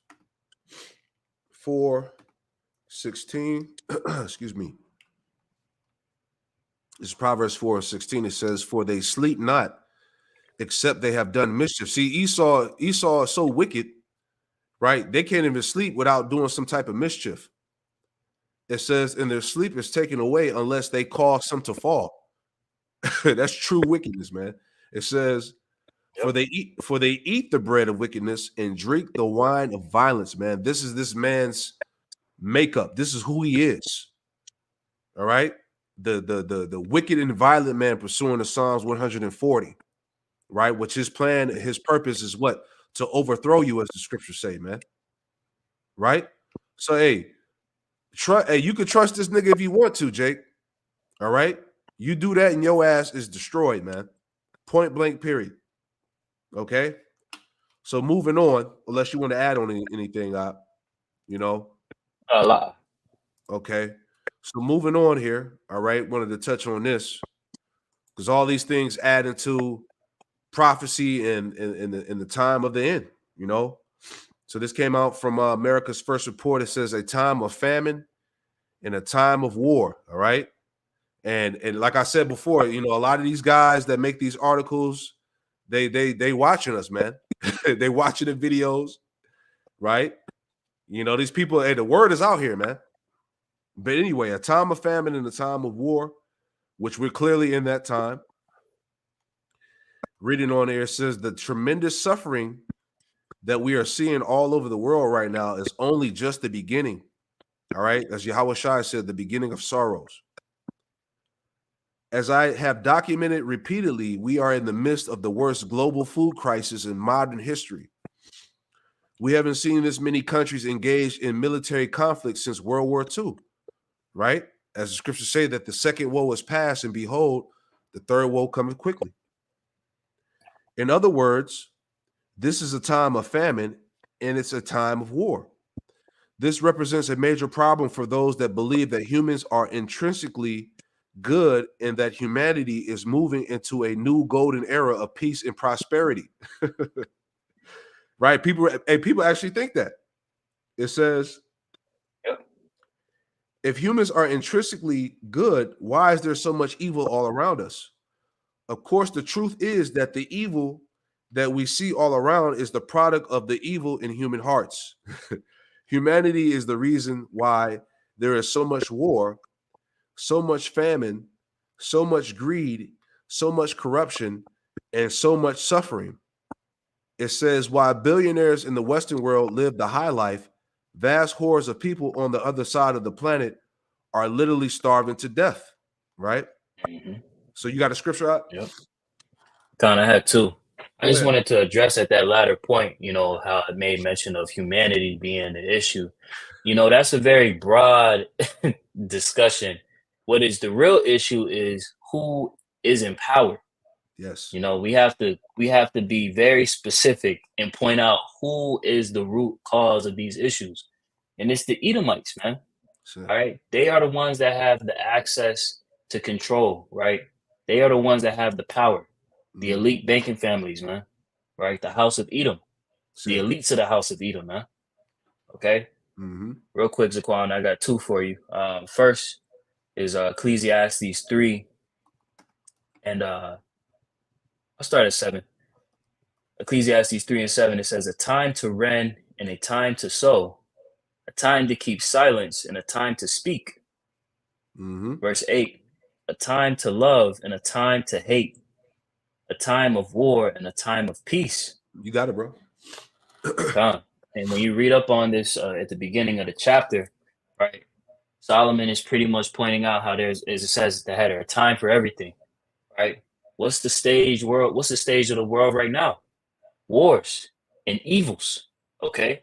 4:16. Excuse me. This is Proverbs 4:16. It says, for they sleep not, except they have done mischief. See, Esau is so wicked, right? They can't even sleep without doing some type of mischief. It says, and their sleep is taken away unless they cause some to fall. That's true wickedness, man. It says, for they eat the bread of wickedness and drink the wine of violence, man. This is this man's makeup. This is who he is. All right. The wicked and violent man pursuing the Psalms 140, right? Which his plan, his purpose is what? To overthrow you, as the scriptures say, man. Right? So, hey, you could trust this nigga if you want to, Jake. All right? You do that and your ass is destroyed, man. Point blank, period. Okay? So moving on, unless you want to add on anything, you know? A lot. Okay. So moving on here, all right, wanted to touch on this because all these things add into prophecy and in the time of the end, you know. So this came out from America's First Report. It says a time of famine and a time of war. All right. And like I said before, you know, a lot of these guys that make these articles, they watching us, man. They watching the videos, right? You know, these people, hey, the word is out here, man. But anyway, a time of famine and a time of war, which we're clearly in that time. Reading on there, it says the tremendous suffering that we are seeing all over the world right now is only just the beginning. All right. As Yahweh Shai said, the beginning of sorrows. As I have documented repeatedly, we are in the midst of the worst global food crisis in modern history. We haven't seen this many countries engaged in military conflict since World War II, right? As the scriptures say that the second woe is past, and behold, the third woe cometh quickly. In other words, this is a time of famine and it's a time of war. This represents a major problem for those that believe that humans are intrinsically good and that humanity is moving into a new golden era of peace and prosperity. Right? People actually think that. It says, Yep. If humans are intrinsically good, why is there so much evil all around us? Of course, the truth is that the evil that we see all around is the product of the evil in human hearts. Humanity is the reason why there is so much war, so much famine, so much greed, so much corruption, and so much suffering. It says, while billionaires in the Western world live the high life, vast hordes of people on the other side of the planet are literally starving to death, right? Mhm. So you got a scripture out? Yep. Kind of had two. I Go just ahead. wanted to address at that latter point, how I made mention of humanity being the issue. That's a very broad discussion. What is the real issue is who is in power. Yes. We have to be very specific and point out who is the root cause of these issues. And it's the Edomites, man. So, All right. They are the ones that have the access to control, right? They are the ones that have the power. The elite banking families, man. Right? The House of Edom. so, The elites of the House of Edom, man. Okay. Real quick, Zaquan, I got two for you. First is Ecclesiastes 3. And I'll start at 7. Ecclesiastes 3 and 7, it says, a time to rend and a time to sow, a time to keep silence and a time to speak. Verse 8, a time to love and a time to hate, a time of war and a time of peace. You got it, bro. And when you read up on this at the beginning of the chapter, right, Solomon is pretty much pointing out how there's, as it says at the header, a time for everything, right? What's the stage of the world right now? Wars and evils, okay?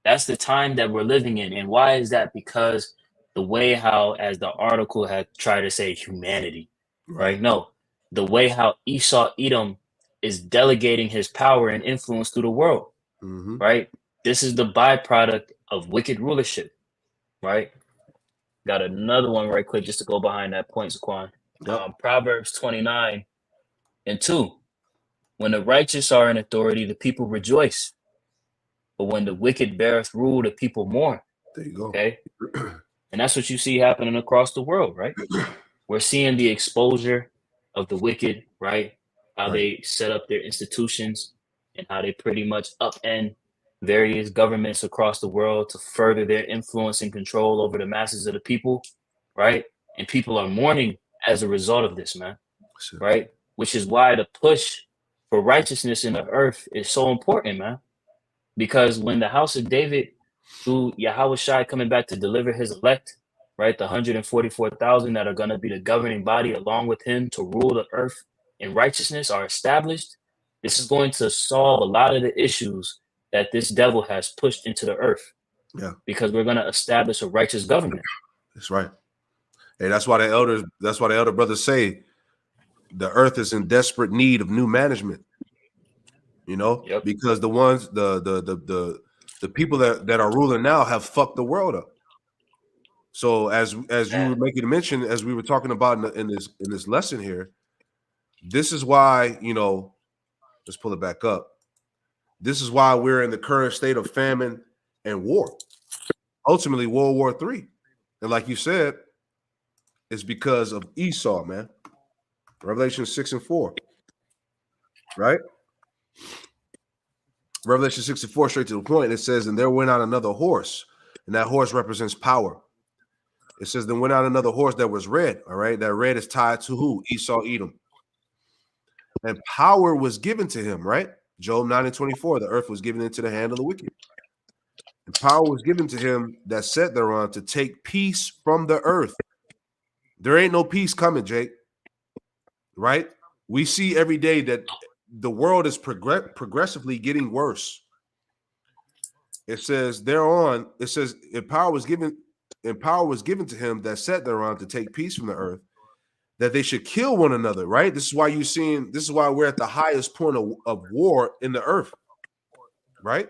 That's the time that we're living in. And why is that? Because the way how, as the article had tried to say, humanity, right? No, the way how Esau Edom is delegating his power and influence through the world, right? This is the byproduct of wicked rulership, right? Got another one right quick just to go behind that point, Zaquan. Proverbs 29 and 2. When the righteous are in authority, the people rejoice. But when the wicked beareth rule, the people mourn. There you go. Okay. And that's what you see happening across the world, right? We're seeing the exposure of the wicked, right? How they set up their institutions and how they pretty much upend various governments across the world to further their influence and control over the masses of the people, right? And people are mourning as a result of this, man, right? Which is why the push for righteousness in the earth is so important, man. Because when the house of David, through Yahweh Shai coming back to deliver his elect, right, the 144,000 that are going to be the governing body along with him to rule the earth in righteousness are established, this is going to solve a lot of the issues that this devil has pushed into the earth. Yeah. Because we're going to establish a righteous government. That's right. Hey, that's why the elder brothers say the earth is in desperate need of new management. Because the ones, the people that are ruling now have fucked the world up. So as you were making a mention, as we were talking about in this lesson here, this is why, let's pull it back up. This is why we're in the current state of famine and war. Ultimately, World War III. And like you said, it's because of Esau, man. Revelation 6 and 4. Right? Revelation 6 and 4, straight to the point. It says, and there went out another horse, and that horse represents power. It says, then went out another horse that was red. All right. That red is tied to who? Esau, Edom. And power was given to him, right? Job 9:24. The earth was given into the hand of the wicked. And power was given to him that sat thereon to take peace from the earth. There ain't no peace coming, Jake. Right? We see every day that the world is progressively getting worse. It says thereon, it says, and power was given to him that sat thereon to take peace from the earth, that they should kill one another, right? This is why we're at the highest point of war in the earth, right?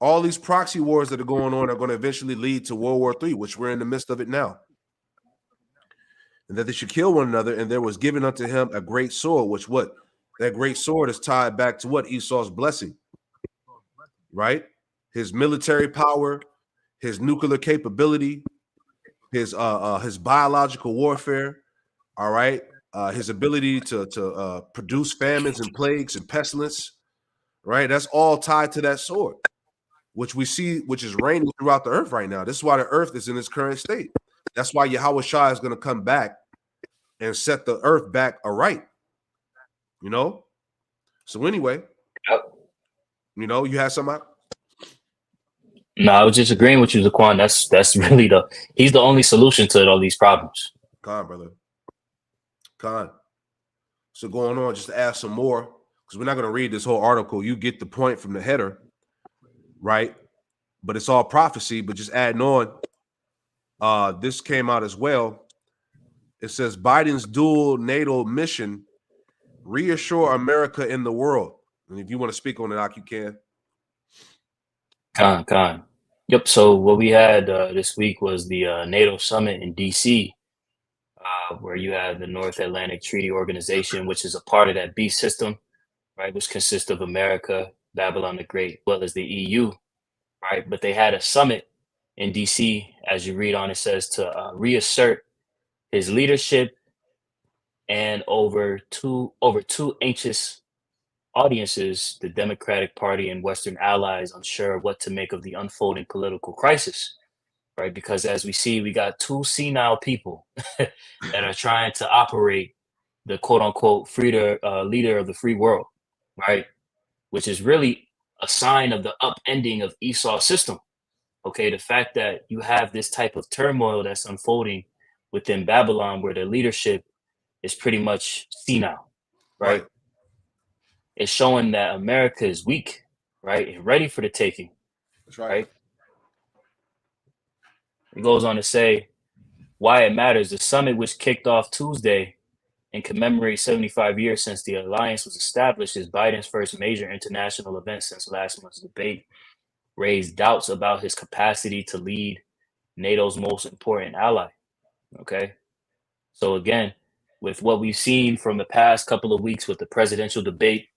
All these proxy wars that are going on are going to eventually lead to World War III, which we're in the midst of it now. And that they should kill one another, and there was given unto him a great sword, which what? That great sword is tied back to what? Esau's blessing, right? His military power, his nuclear capability, his biological warfare, all right, his ability to produce famines and plagues and pestilence, right? That's all tied to that sword, which we see, which is reigning throughout the earth right now. This is why the earth is in its current state. That's why Yahweh Shai is going to come back and set the earth back aright, you know? So anyway, you know, you had something? No, I was just agreeing with you, Zaquan. That's really he's the only solution to all these problems. Con, brother. Con. So going on, just to add some more, because we're not going to read this whole article. You get the point from the header, right? But it's all prophecy, but just adding on, this came out as well. It says Biden's dual NATO mission reassure America in the world. And if you want to speak on it, you can. Con. Yep. So what we had this week was the NATO summit in DC, where you have the North Atlantic Treaty Organization, which is a part of that beast system, right? Which consists of America, Babylon the Great, as well as the EU, right? But they had a summit in DC, as you read on, it says to reassert his leadership and over two anxious audiences, the Democratic Party and Western allies, unsure what to make of the unfolding political crisis, right? Because as we see, we got two senile people that are trying to operate the quote unquote leader of the free world, right? Which is really a sign of the upending of Esau's system. Okay, the fact that you have this type of turmoil that's unfolding within Babylon, where the leadership is pretty much senile, right? It's showing that America is weak, right, and ready for the taking. That's right. It goes on to say why it matters. The summit, which kicked off Tuesday and commemorates 75 years since the alliance was established, is Biden's first major international event since last month's debate, raised doubts about his capacity to lead NATO's most important ally. Okay. So again, with what we've seen from the past couple of weeks with the presidential debate,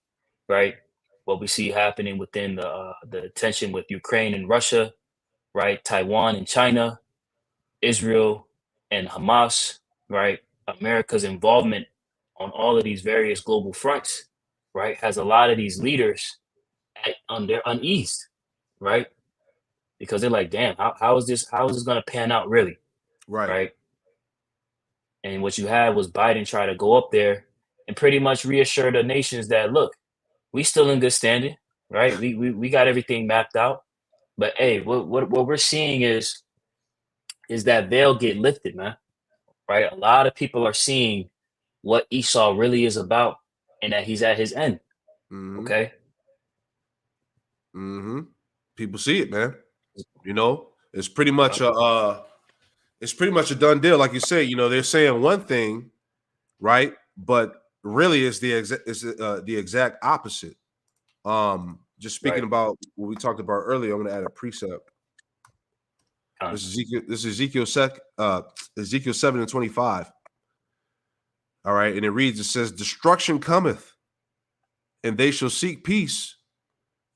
right? What we see happening within the tension with Ukraine and Russia, right? Taiwan and China, Israel and Hamas, right? America's involvement on all of these various global fronts, right? Has a lot of these leaders they're uneased, right? Because they're like, damn, how is this going to pan out really? Right. And what you had was Biden try to go up there and pretty much reassure the nations that, look, we still in good standing, right? We got everything mapped out. But hey, what we're seeing is that veil get lifted, man. Right? A lot of people are seeing what Esau really is about and that he's at his end. Mm-hmm. Okay. Mm-hmm. People see it, man. You know, it's pretty much a done deal. Like you say, you know, they're saying one thing, right? But really it's the exact opposite. Just speaking about what we talked about earlier, I'm going to add a precept. This is Ezekiel 7:25. All right, and it reads, it says, destruction cometh, and they shall seek peace,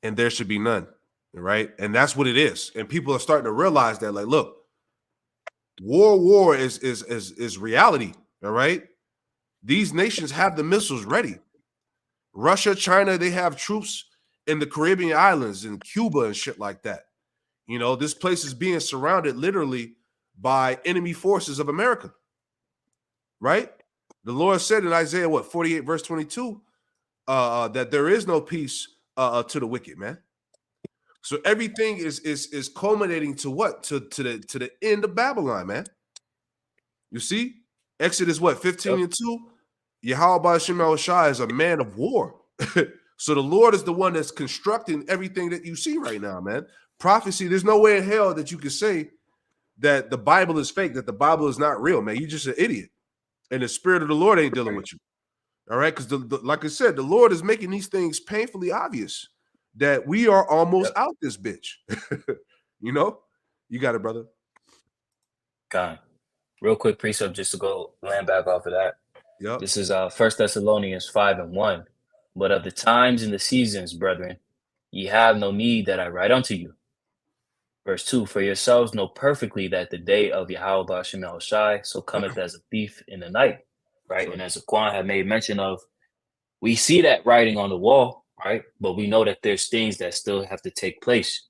and there should be none. Right? And that's what it is. And people are starting to realize that, like, look, war is reality. All right. These nations have the missiles ready. Russia, China, they have troops in the Caribbean islands and Cuba and shit like that. You know, this place is being surrounded literally by enemy forces of America. Right? The Lord said in Isaiah 48 verse 22 that there is no peace to the wicked, man. So everything is culminating to what? To the end of Babylon, man. You see? Exodus 15 and 2. Yahweh Shema Shai is a man of war. So the Lord is the one that's constructing everything that you see right now, man. Prophecy, there's no way in hell that you can say that the Bible is fake, that the Bible is not real, man. You're just an idiot. And the Spirit of the Lord ain't dealing with you. All right? Because, like I said, the Lord is making these things painfully obvious that we are almost out this bitch. You know? You got it, brother. God. Real quick precept just to go land back off of that. Yep. This is 1 Thessalonians 5:1. But of the times and the seasons, brethren, ye have no need that I write unto you. Verse 2, for yourselves know perfectly that the day of Yahweh Shem Shai so cometh as a thief in the night. Right? And as Aquan had made mention of, we see that writing on the wall, right? But we know that there's things that still have to take place,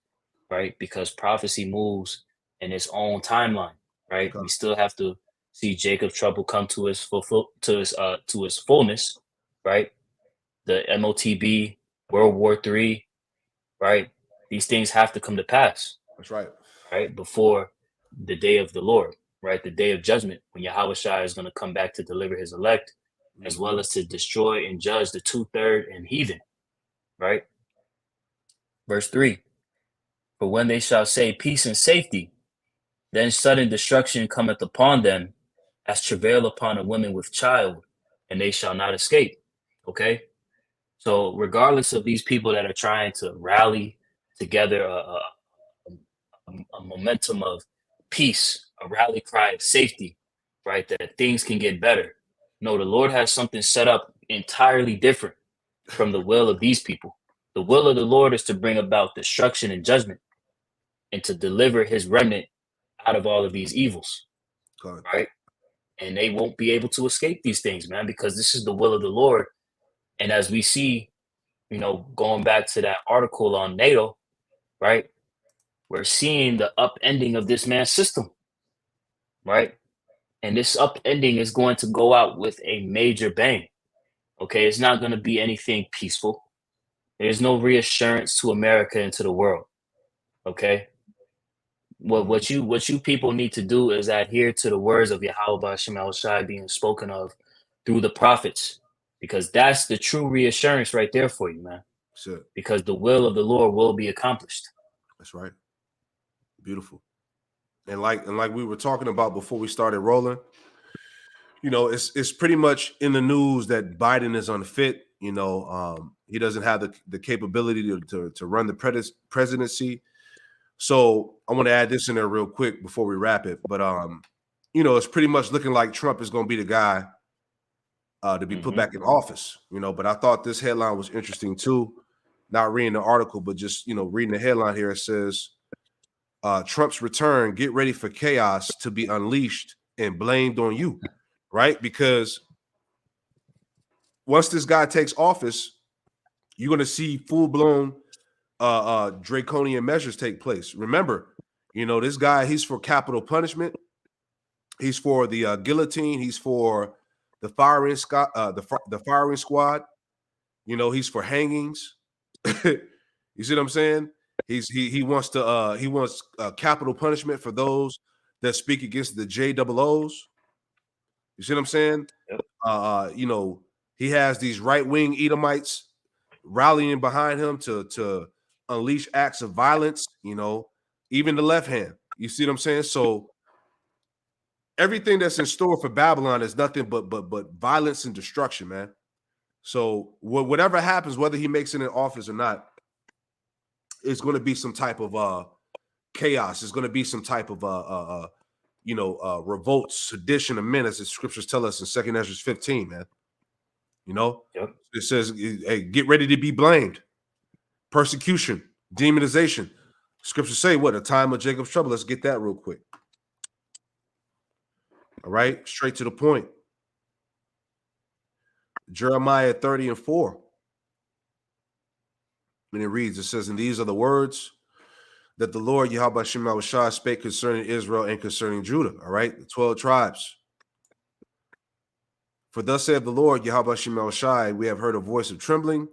right? Because prophecy moves in its own timeline, right? Okay. We still have to see Jacob's trouble come to its to its fullness, right? The MOTB, World War III, right? These things have to come to pass. That's right. Right? Before the day of the Lord, right? The day of judgment, when Yahweh Shai is going to come back to deliver his elect, as well as to destroy and judge the 2/3 and heathen, right? Verse 3, for when they shall say peace and safety, then sudden destruction cometh upon them as travail upon a woman with child, and they shall not escape. Okay? So regardless of these people that are trying to rally together a momentum of peace, a rally cry of safety, right? That things can get better. No, the Lord has something set up entirely different from the will of these people. The will of the Lord is to bring about destruction and judgment and to deliver his remnant out of all of these evils, right? And they won't be able to escape these things, man, because this is the will of the Lord. And as we see, you know, going back to that article on NATO, right? We're seeing the upending of this man's system, right? And this upending is going to go out with a major bang. Okay, it's not going to be anything peaceful. There's no reassurance to America and to the world. Okay, what you people need to do is adhere to the words of Yahweh Shem Shai being spoken of through the prophets, because that's the true reassurance right there for you, man. Sure. Because the will of the Lord will be accomplished. That's right. Beautiful. And like we were talking about before we started rolling, you know, it's pretty much in the news that Biden is unfit. You know, he doesn't have the capability to run the presidency. So I want to add this in there real quick before we wrap it. But you know, it's pretty much looking like Trump is going to be the guy to be put back in office. You know, but I thought this headline was interesting too. Not reading the article, but just, you know, reading the headline here. It says, Trump's return, get ready for chaos to be unleashed and blamed on you, right? Because once this guy takes office, you're going to see full-blown draconian measures take place. Remember, you know, this guy, he's for capital punishment. He's for the guillotine. He's for the firing squad. You know, he's for hangings. You see what I'm saying? He wants capital punishment for those that speak against the JOOs. You see what I'm saying? Yep. You know, he has these right-wing Edomites rallying behind him to unleash acts of violence, you know, even the left hand. You see what I'm saying? So everything that's in store for Babylon is nothing but violence and destruction, man. So whatever happens, whether he makes it in office or not, it's going to be some type of chaos. It's going to be some type of revolt, sedition, and menace, as scriptures tell us in 2 Ezra 15, man. You know, Yep. It says, hey, get ready to be blamed. Persecution, demonization. Scriptures say what? A time of Jacob's trouble. Let's get that real quick. All right, straight to the point. Jeremiah 30:4. And it reads, it says, and these are the words that the Lord Yahweh Shema Shah spake concerning Israel and concerning Judah. All right, the 12 tribes. For thus saith the Lord Yahweh Shema Shai, we have heard a voice of trembling,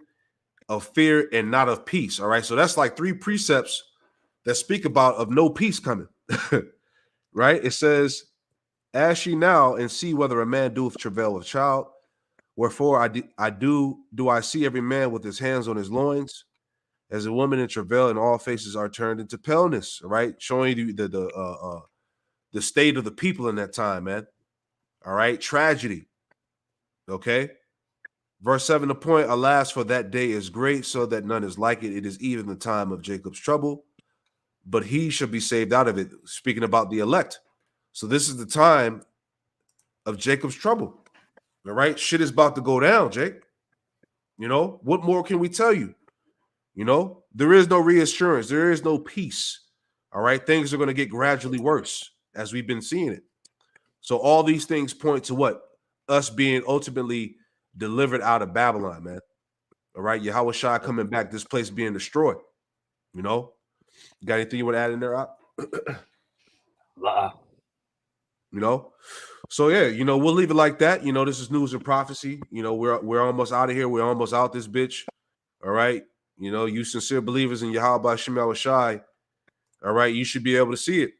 of fear, and not of peace. All right, so that's like 3 precepts that speak about of no peace coming. Right? It says, ask ye now and see whether a man doeth travail of child. Wherefore I see every man with his hands on his loins, as a woman in travail, and all faces are turned into paleness. All right, showing you the state of the people in that time, man. All right, tragedy. Okay, verse 7, the point, alas, for that day is great, so that none is like it. It is even the time of Jacob's trouble, but he shall be saved out of it. Speaking about the elect. So this is the time of Jacob's trouble. All right, shit is about to go down, Jake. You know, what more can we tell you? You know, there is no reassurance. There is no peace. All right, things are going to get gradually worse as we've been seeing it. So all these things point to what? Us being ultimately delivered out of Babylon, man. All right, Yahweh Shai coming back, this place being destroyed. You know, got anything you want to add in there, Op? You know, so yeah, you know, we'll leave it like that. You know, this is news and prophecy. You know, we're almost out of here. We're almost out this bitch. All right, you know, you sincere believers in Yahweh Shema Shai. All right, you should be able to see it.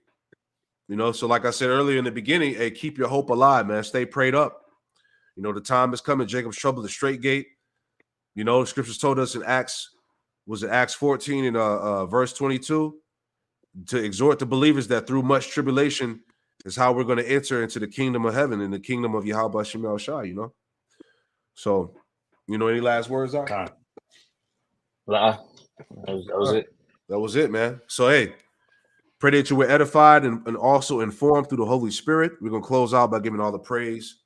You know, so like I said earlier in the beginning, hey, keep your hope alive, man. Stay prayed up. You know, the time is coming. Jacob's trouble, the straight gate. You know, the scriptures told us in Acts 14 and verse 22, to exhort the believers that through much tribulation is how we're going to enter into the kingdom of heaven and the kingdom of Yahweh Shema Shai, you know. So, you know, any last words on? That was it. That was it, man. So, hey, pray that you were edified and also informed through the Holy Spirit. We're going to close out by giving all the praise,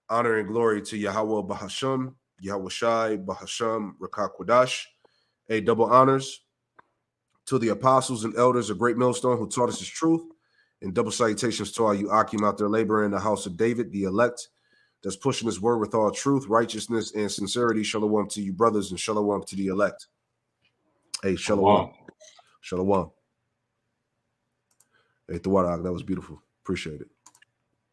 honor, and glory to Yahweh Bahasham, Yahweh Shai, Bahasham, Rakah Quadash. Hey, double honors to the apostles and elders of Great Millstone who taught us his truth, and double salutations to all you Akim out there laboring in the house of David, the elect, that's pushing his word with all truth, righteousness, and sincerity. Shalom to you, brothers, and shalom to the elect. Hey, shalom. Shalom. Hey, Tawarak, that was beautiful. Appreciate it.